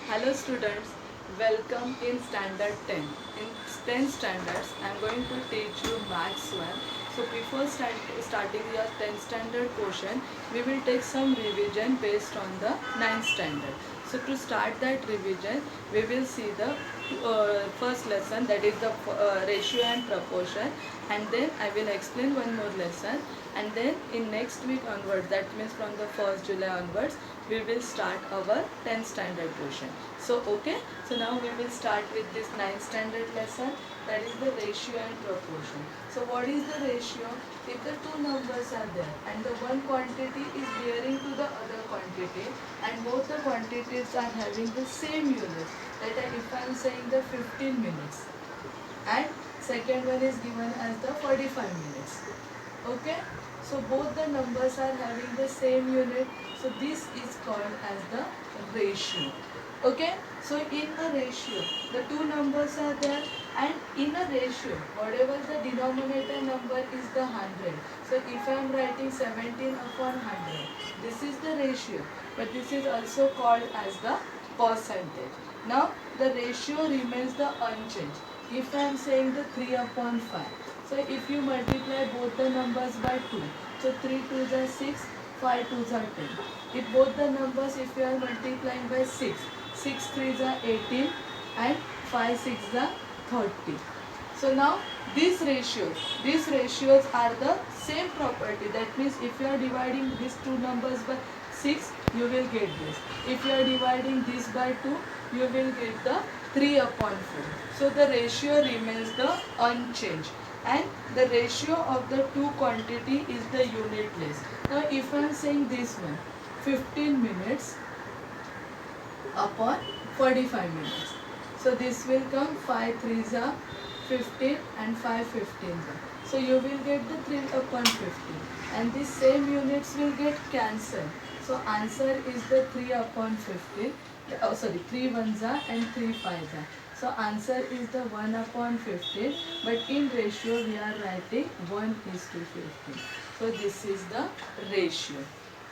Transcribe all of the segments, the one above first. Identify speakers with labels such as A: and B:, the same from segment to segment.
A: Hello students, welcome in standard 10. In 10 standards, I am going to teach you Maths 1. So before starting your 10th standard portion, we will take some revision based on the 9th standard. So to start that revision, we will see the first lesson, that is the ratio and proportion, and then I will explain one more lesson, and then in next week onwards, that means from the 1st July onwards, we will start our 10th standard portion. So okay, so now we will start with this 9th standard lesson, that is the ratio and proportion. So what is the ratio? If the two numbers are there and the one quantity is bearing to the other quantity and both the quantities are having the same units, that if I am saying the 15 minutes and second one is given as the 45 minutes. Okay, so both the numbers are having the same unit, so this is called as the ratio. Okay, so in a ratio the two numbers are there, and in a ratio whatever the denominator number is the 100. So if I am writing 17 upon 100, this is the ratio, but this is also called as the percentage. Now the ratio remains the unchanged. If I am saying the 3 upon 5, so if you multiply both the numbers by 2, so 3 2s are 6, 5 2s are 10. If both the numbers, if you are multiplying by 6, 6 3s are 18 and 5 6s are 30. So now these ratios are the same property. That means if you are dividing these two numbers by 6, you will get this. If you are dividing this by 2, you will get the 3 upon 4. So the ratio remains the unchanged, and the ratio of the two quantity is the unitless. Now if I am saying this one, 15 minutes upon 45 minutes. So this will come 5 3s are 15 and 5 15s are. So you will get the 3 upon 15, and these same units will get cancelled. So answer is the 3 upon 15. Oh sorry, 3 1s are and 3 5s are. So answer is the 1 upon 15, but in ratio we are writing 1 is to 15. So this is the ratio.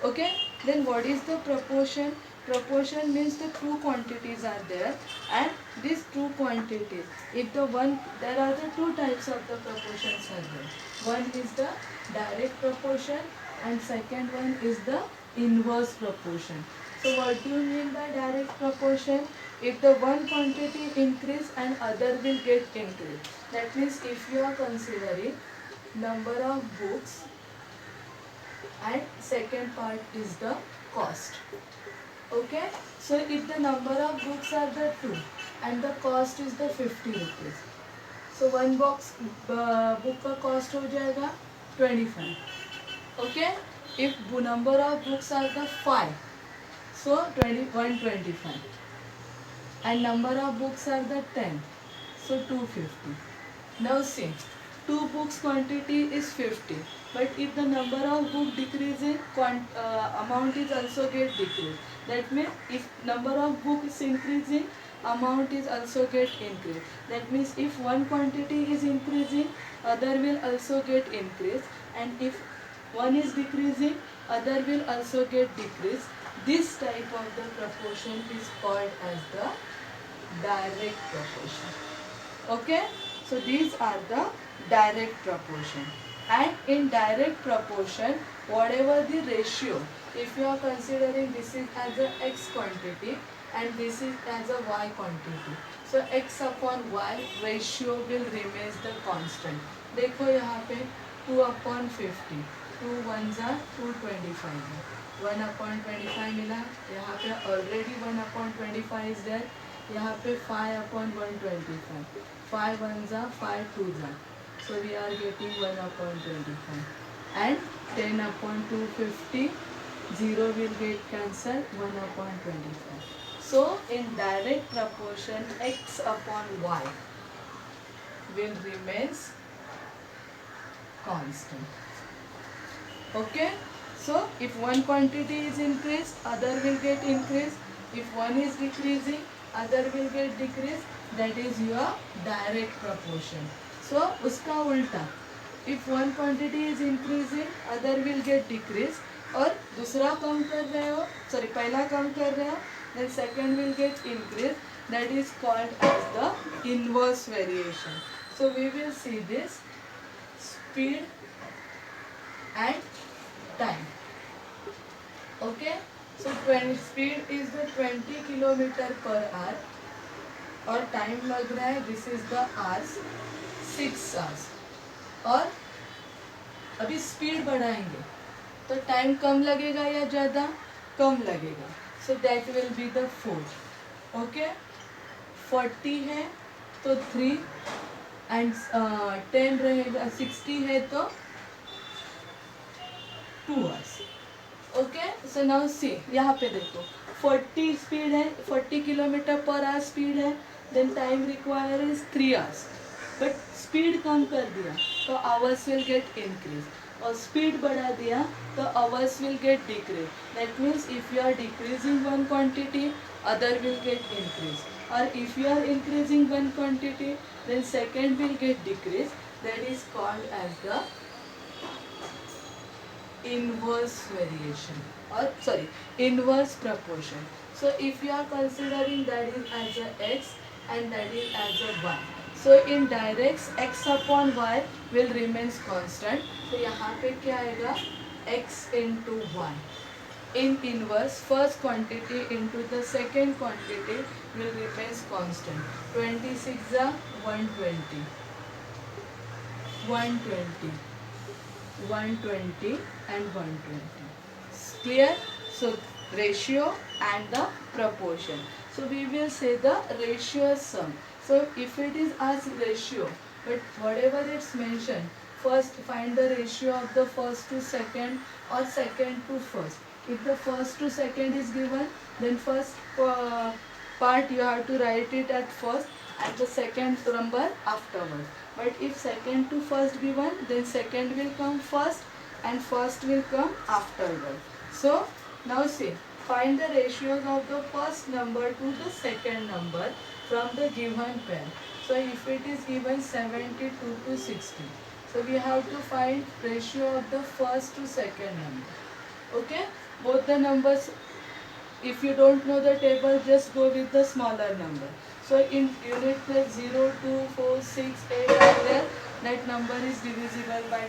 A: Okay, then what is the proportion? Proportion means the two quantities are there, and these two quantities, if the one, there are the two types of the proportions are there. One is the direct proportion and second one is the inverse proportion. So what do you mean by direct proportion? If the one quantity increase and other will get increase. That means if you are considering number of books and second part is the cost. Okay, so if the number of books are the 2 and the cost is the 50 rupees, so one box book का cost हो जाएगा 25. Okay, if number of books are the 5, so 125, and number of books are the 10, so 250. Now see, 2 books quantity is 50, but if the number of book decreasing, amount is also get decreased. That means if number of book is increasing, amount is also get increased. That means if one quantity is increasing, other will also get increased, and if one is decreasing, other will also get decreased. This type of the proportion is called as the direct proportion. Okay, so these are the direct proportion. And in direct proportion, whatever the ratio, if you are considering this is as a x quantity and this is as a y quantity, so x upon y ratio will remain the constant. देखो यहाँ पे 2 upon 50, 2 1s are 225, 1 upon 25 मिला, यहाँ पे already 1 upon 25 is there, यहाँ पे 5 upon 125, 5 1s are 5 2s are, so we are getting 1 upon 25, and 10 upon 250, 0 will get cancelled, 1 upon 25. So in direct proportion, x upon y will remains constant. Okay, so if one quantity is increased, other will get increased. If one is decreasing, other will get decreased. That is your direct proportion. So उसका उल्टा, if one quantity is increasing, other will get decreased, और दूसरा कम कर रहे हो, sorry पहला कम कर रहे हो, then second will get increased. That is called as the inverse variation. So we will see this speed and time. Okay, so 20 speed is the 20 kilometre per our और टाइम लग रहा है this is the hours 6 hours. और अभी speed बढ़ाएंगे तो time कम लगेगा या ज़्यादा? कम लगेगा. So that will be the 4. Okay, 40 है तो 3 एंड 10 रहेगा. 60 है तो 2 hours. Okay, so now see यहाँ पे देखो 40 स्पीड है, 40 किलोमीटर पर आवर स्पीड है, then time require is 3 hours. But speed कम कर दिया तो आवर्स विल गेट इंक्रीज, और स्पीड बढ़ा दिया तो hours will get decrease. That means if you are decreasing one quantity other will get increase, और इफ you are increasing one quantity then second will get decrease. That is called as the inverse variation, or sorry, inverse proportion. So if you are considering that is as a x and that is as a y, so in directs x upon y will remains constant. तो यहाँ पे क्या आएगा x into y. In inverse, first quantity into the second quantity will remains constant. 26 are 120, 120, 120 and 120. Clear? So ratio and the proportion. So we will say the ratio sum. So if it is as ratio, but whatever it's mentioned, first find the ratio of the first to second or second to first. If the first to second is given, then first part you have to write it at first and the second number afterwards. But if second to first given, then second will come first and first will come afterwards. So now see, find the ratios of the first number to the second number from the given pair. So if it is given 72 to 60, so we have to find ratio of the first to second number. Okay, both the numbers, if you don't know the table, just go with the smaller number. So in unit like 0, 2, 4, 6, 8 are there, that number is divisible by 2.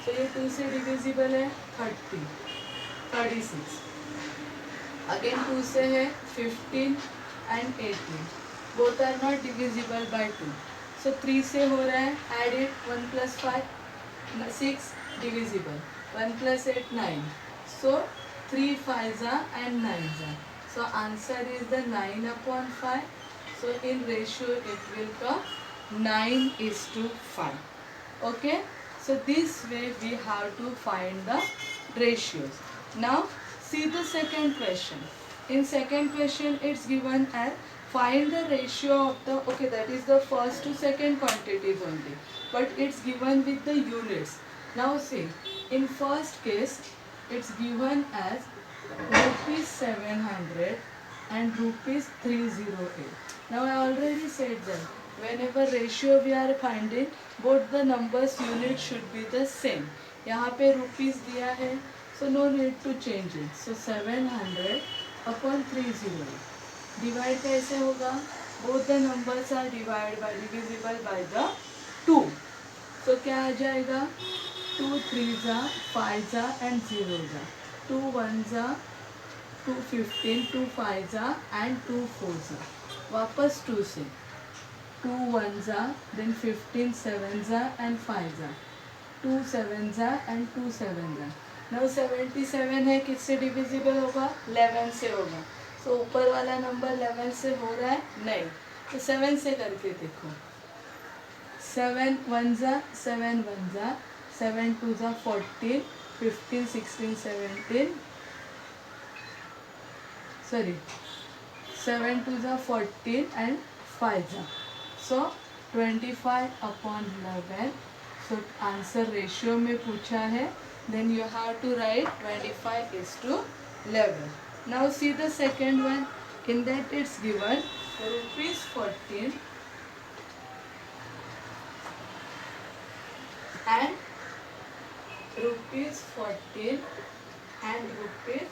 A: So ये 2 से divisible है 30, 36. Again 2 से है 15 and 18. Both are not divisible by 2. So 3 से हो रहा है, add it, 1 plus 5, 6 divisible, 1 plus 8, 9. So 3 5s are and 9s are. So answer is the 9 upon 5. So in ratio it will come 9:5. Okay. So this way we have to find the ratios. Now see the second question. In second question it's given as find the ratio of the, okay, that is the first to second quantities only, but it's given with the units. Now see, in first case it's given as rupees 700 and rupees 308. Now I already said that whenever ratio we are finding, both the numbers unit should be the same. यहाँ पे rupees दिया है, so no need to change it. So 700 upon 308. Divide कैसे होगा? Both the numbers are divisible by the 2. So क्या आ जाएगा? 2 3s are, 5s are and 0s are. 2 1s are, 2 15, 2 5s are and 2 4s are. वापस 2 से 2 1s are, then 15 7s are and 5s are. 2 7s are and 2 7s are. Now 77 है, किससे divisible होगा? 11 से होगा. So ऊपर वाला नंबर 11 से हो रहा है? नहीं. तो 7 से करके देखो. 7 1s are, 7 1s are, 7 2s are 14, 15 16 17. Sorry, 7 2s are 14 and 5s are. So 25 upon 11. So answer ratio में पूछा है. Then you have to write 25:11. Now see the second one. In that it's given rupees 14 and rupees 14 and rupees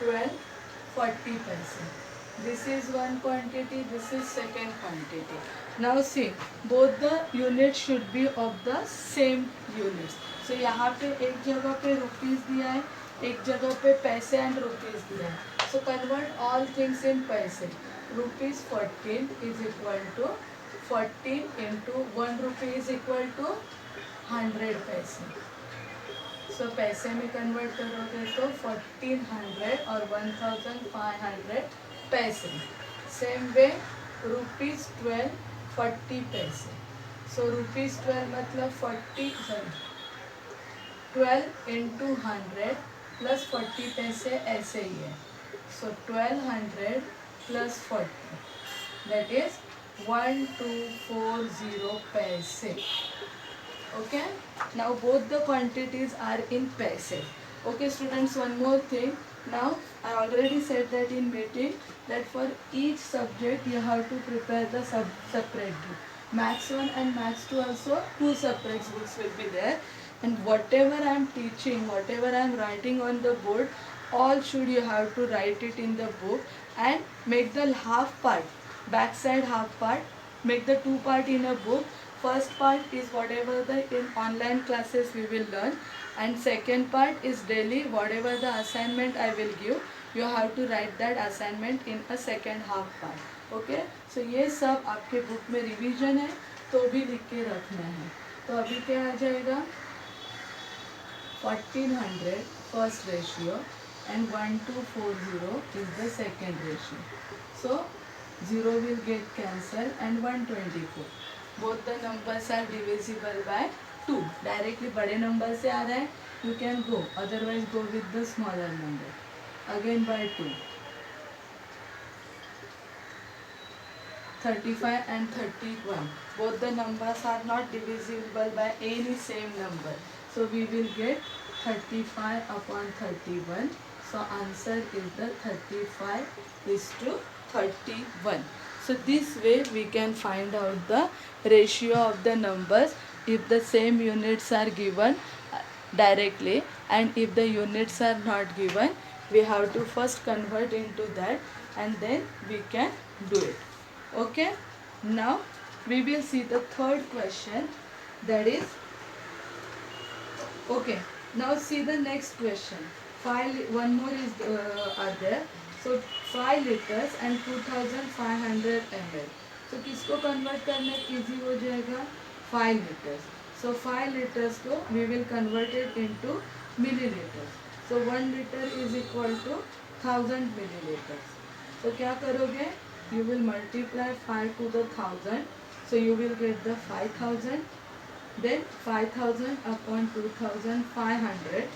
A: 12 40 paise. This is one quantity, this is second quantity. Now see, both the units should be of the same units. So यहाँ पे एक जगह पे rupees दिया है, एक जगह पे पैसे एंड रुपीस दिया है. So convert all things in पैसे. Rupees 14 is equal to 14 into 1 rupee is equal to 100 paise. सो पैसे में कन्वर्ट करोगे तो 1400 और 1500 पैसे. सेम वे ₹12 40 पैसे. सो ₹12 मतलब 12 इंटू 100 प्लस 40 पैसे ऐसे ही है. सो 1200 प्लस 40 दैट इज 1240 पैसे. Okay, now both the quantities are in paise. Okay students, one more thing. Now I already said that in meeting that for each subject you have to prepare the separate book. Maths 1 and Maths 2 also 2 separate books will be there, and whatever I am teaching, whatever I am writing on the board, all should you have to write it in the book and make the half part, backside half part, make the 2 part in a book. First part is whatever the in online classes we will learn, and second part is daily whatever the assignment I will give, you have to write that assignment in a second half part. Okay, so ये सब आपके book में revision है तो भी लिख के रखना है. तो अभी क्या आ जाएगा, 1400 first ratio and 1240 is the second ratio. So 0 will get cancelled and 124. Both the numbers are divisible by 2. Directly बड़े number से आ रहा है, you can go, otherwise go with the smaller number. Again by 2. 35 and 31. Both the numbers are not divisible by any same number. So we will get 35 upon 31. So answer is the 35 is to 31. So this way we can find out the ratio of the numbers if the same units are given directly, and if the units are not given we have to first convert into that and then we can do it. Okay, now we will see the third question, that is, okay, now see the next question. One more is are there. So 5 liters and 2500 ml. तो किसको convert करना easy हो जाएगा, 5 liters. So 5 liters को we will convert it into milliliters. So 1 liter is equal to 1000 milliliters. So क्या करोगे, you will multiply 5 to the 1000. So you will get the 5000. Then 5000 upon 2500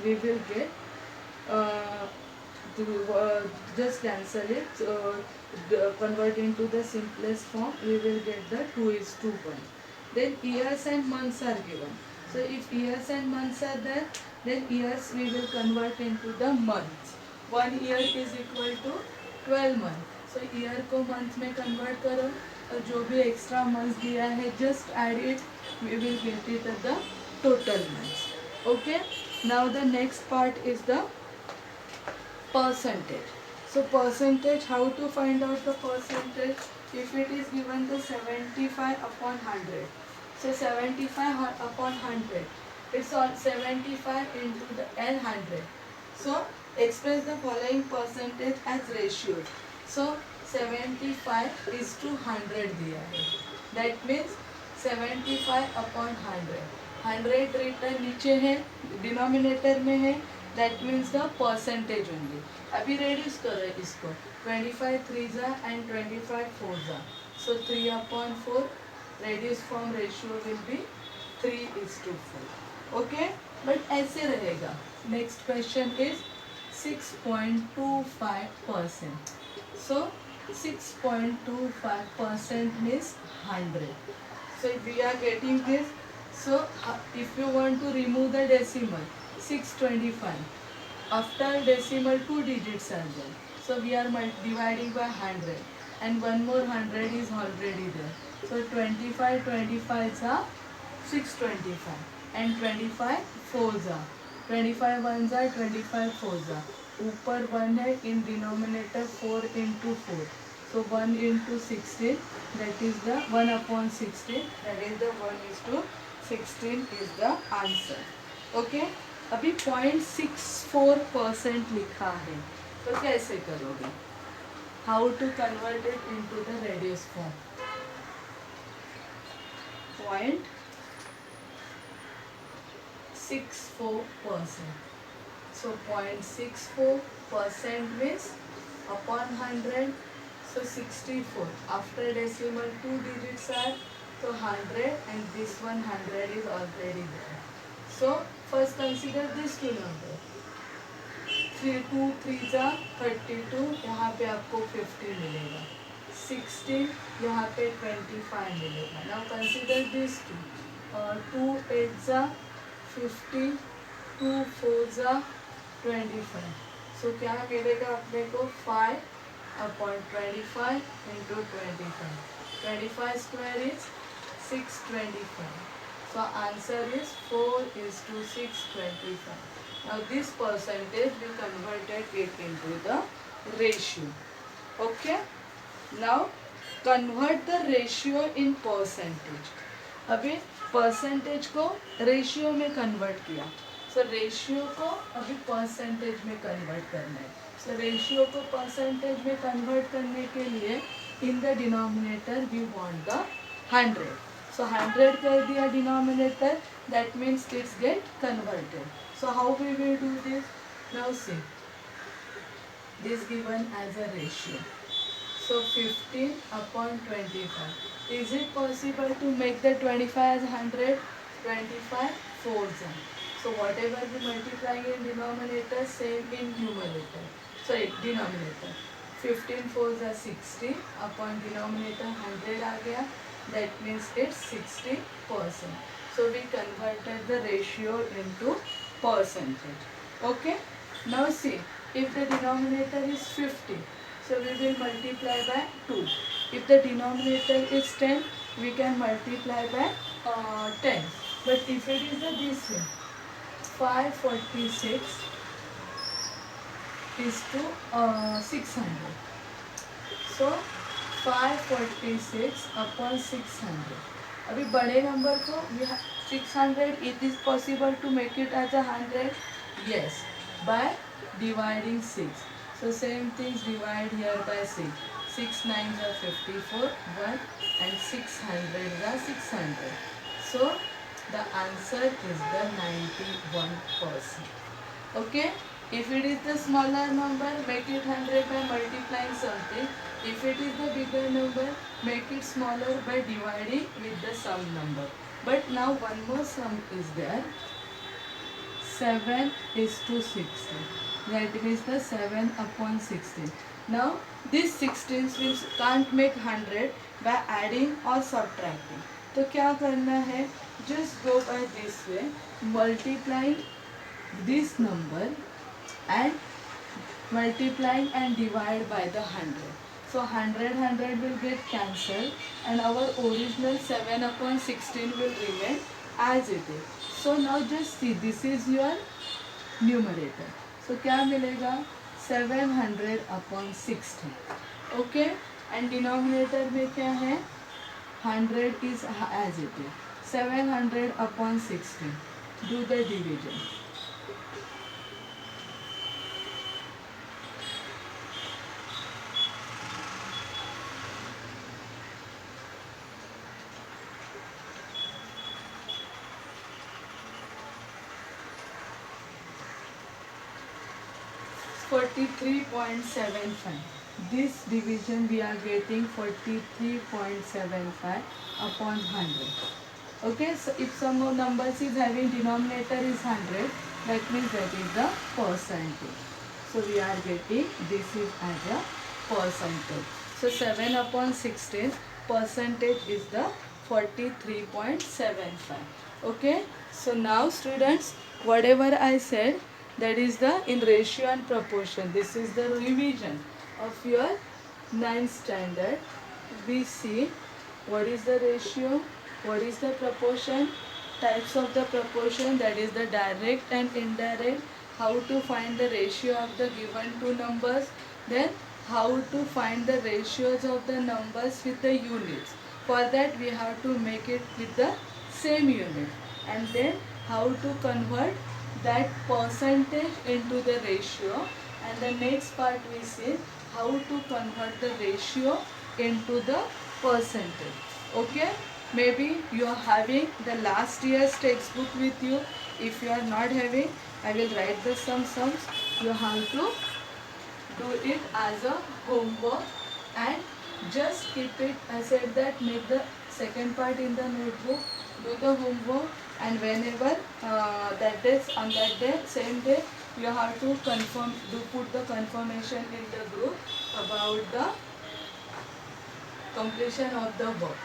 A: we will get just cancel it, convert into the simplest form, we will get the 2:1. Then years and months are given. So if years and months are there, then years we will convert into the months. 1 year is equal to 12 months. So year को month में convert करो और जो भी extra months दिया है just add it, we will get it at the total months. Okay, now the next part is the percentage. So percentage, how to find out the percentage? If it is given the 75 upon 100. So 75 upon 100. It's on 75 into the N100. So express the following percentage as ratios. So 75 is to 100 दिया है. That means 75 upon 100. 100 return नीचे है, denominator में है. That means the percentage only. अभी reduce करो इसको. 25 3s and 25 4s. So 3 upon 4. Reduce form ratio will be 3:4. Okay, but ऐसे रहेगा. Next question is 6.25%. So 6.25% means 100. So if we are getting this, so if you want to remove the decimal, 625. After decimal 2 digits are there. So we are dividing by 100, and one more 100 is already there. So 25 25s are 625, and 25 4s are 25 1s are 25 4s are ऊपर 1 है, in denominator 4 into 4, so 1 into 16, that is the 1/16, that is the 1:16 is the answer. Okay, अभी 0.64% लिखा है, तो कैसे करोगे? How to convert it into the radius form? 0.64%. So 0.64% means upon 100, so 64. After decimal 2 digits are, so 100, and this 100 is already there. So first consider these two numbers. 2 3 जा 32, यहाँ पे आपको 50 मिलेगा. 16 यहाँ पे 25 मिलेगा. Now consider these two. 2 8 जा 50, 2 4 जा 25. So क्या मिलेगा अपने को? 5/25 into 25. 25 square is 625. So answer is 4:625. Now this percentage we converted it into the ratio. Okay. Now convert the ratio in percentage. अभी परसेंटेज को रेशियो में कन्वर्ट किया, सो रेशियो को अभी परसेंटेज में कन्वर्ट करना है. सो रेशियो को परसेंटेज में कन्वर्ट करने के लिए in the denominator we want the 100. So 100 कर दिया denominator, that means it's get converted. So how we will do this? Now see this given as a ratio. So 15/25. Is it possible to make the 25 as 100? 25 4s. So whatever we multiply in denominator, same in numerator. Sorry, denominator. 15 4s are 60. Upon denominator 100 आ गया. That means it's 60%. So we converted the ratio into percentage. Okay. Now see, if the denominator is 50. So we will multiply by 2. If the denominator is 10, we can multiply by 10. But if it is this way, 546 is to 600. So 546/600. अभी बड़े number को 600, it is possible to make it as 100? Yes, by dividing 6. So same things, divide here by 6. 6 9s are 54, 1, and 600s are 600. So the answer is the 91%. Okay. If it is the smaller number, make it 100 by multiplying something. If it is the bigger number, make it smaller by dividing with the sum number. But now one more sum is there. 7:16. That means the 7/16. Now this 16 we can't make 100 by adding or subtracting. तो क्या करना है? Just go by this way, multiplying this number and multiplying and divide by the 100. So 100 will get cancelled, and our original 7/16 will remain as it is. So now just see, this is your numerator. So क्या मिलेगा? 700/16. Okay. And denominator में क्या है? 100 is as it is. 700/16. Do the division. 43.75. This division we are getting 43.75/100. Okay, so if some more numbers is having denominator is 100, that means that is the percentage. So we are getting this is as a percentage. So 7/16 percentage is the 43.75. Okay, so now students, whatever I said, that is the in ratio and proportion. This is the revision of your 9th standard. We see what is the ratio, what is the proportion, types of the proportion, that is the direct and indirect, how to find the ratio of the given two numbers, then how to find the ratios of the numbers with the units. For that we have to make it with the same unit, and then how to convert that percentage into the ratio, and the next part we see how to convert the ratio into the percentage. Okay, maybe you are having the last year's textbook with you. If you are not having, I will write the some sums. You have to do it as a homework, and just keep it. I said that make the second part in the notebook, do the homework, and whenever that is on that day, same day, you have to confirm, do put the confirmation in the group about the completion of the work.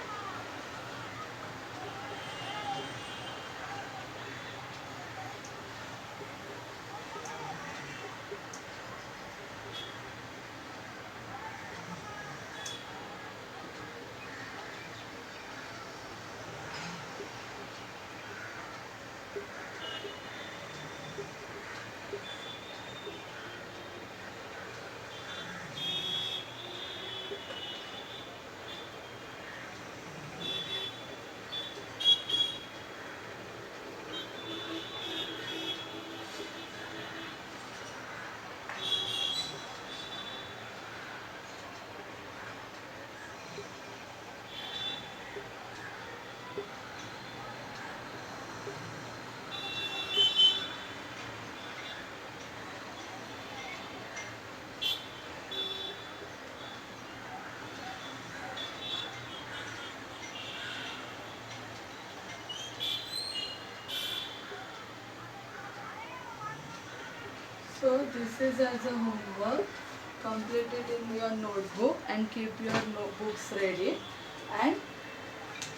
A: So this is as a homework. Complete it in your notebook and keep your notebooks ready, and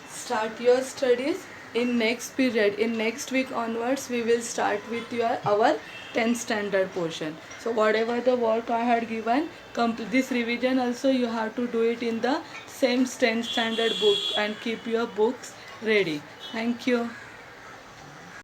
A: start your studies in next period. In next week onwards, we will start with your our 10th standard portion. So whatever the work I had given, complete this revision also you have to do it in the same 10th standard book, and keep your books ready. Thank you.